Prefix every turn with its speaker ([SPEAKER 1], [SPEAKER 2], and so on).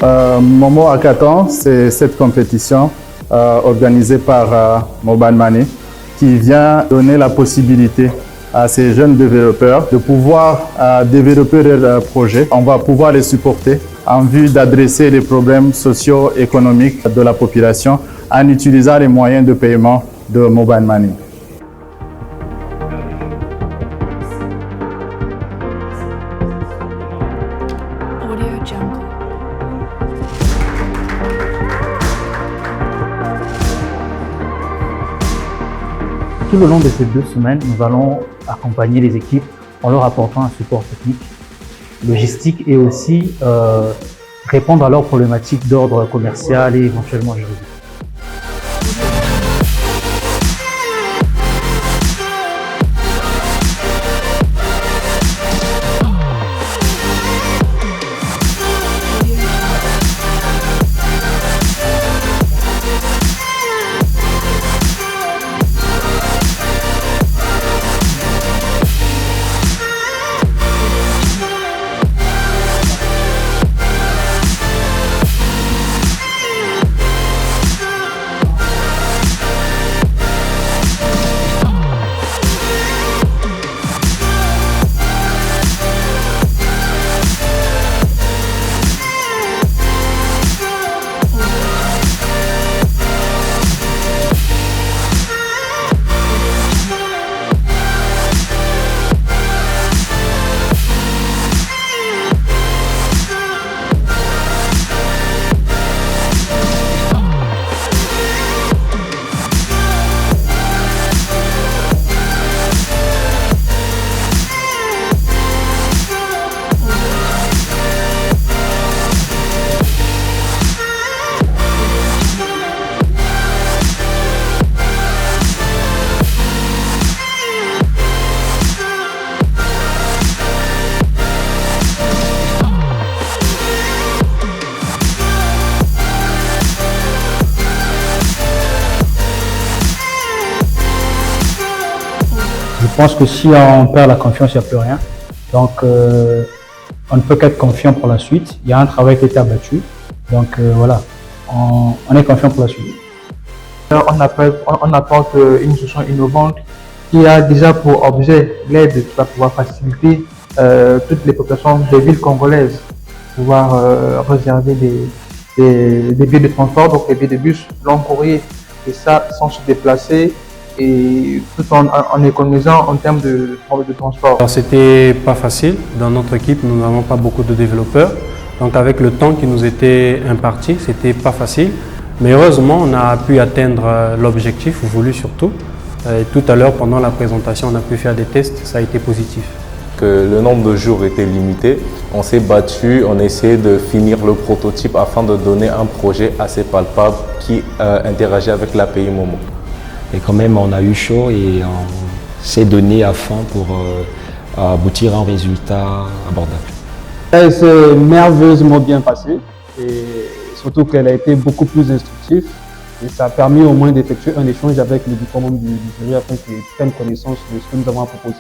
[SPEAKER 1] Momo Hackathon, c'est cette compétition organisée par Mobile Money qui vient donner la possibilité à ces jeunes développeurs de pouvoir développer leurs projets. On va pouvoir les supporter en vue d'adresser les problèmes socio-économiques de la population en utilisant les moyens de paiement de Mobile Money.
[SPEAKER 2] Tout le long de ces 2 semaines, nous allons accompagner les équipes en leur apportant un support technique, logistique et aussi répondre à leurs problématiques d'ordre commercial et éventuellement juridique. Je pense que si on perd la confiance, il n'y a plus rien. Donc, on ne peut qu'être confiant pour la suite. Il y a un travail qui a été abattu. Donc, voilà, on est confiant pour la suite.
[SPEAKER 3] On apporte une solution innovante qui a déjà pour objet l'aide qui va pouvoir faciliter toutes les populations des villes congolaises, pouvoir réserver des billets de transport, donc des billets de bus long courrier, et ça sans se déplacer, et tout en économisant en termes de transport.
[SPEAKER 4] Alors c'était pas facile, dans notre équipe nous n'avons pas beaucoup de développeurs, donc avec le temps qui nous était imparti, c'était pas facile, mais heureusement on a pu atteindre l'objectif voulu surtout. Et tout à l'heure pendant la présentation on a pu faire des tests, ça a été positif.
[SPEAKER 5] Que le nombre de jours était limité, on s'est battu, on a essayé de finir le prototype afin de donner un projet assez palpable qui interagit avec l'API Momo.
[SPEAKER 6] Et quand même, on a eu chaud et on s'est donné à fond pour aboutir à un résultat abordable.
[SPEAKER 7] C'est merveilleusement bien passé et surtout qu'elle a été beaucoup plus instructive et ça a permis au moins d'effectuer un échange avec les différents membres du jury afin qu'ils prennent connaissance de ce que nous avons proposé.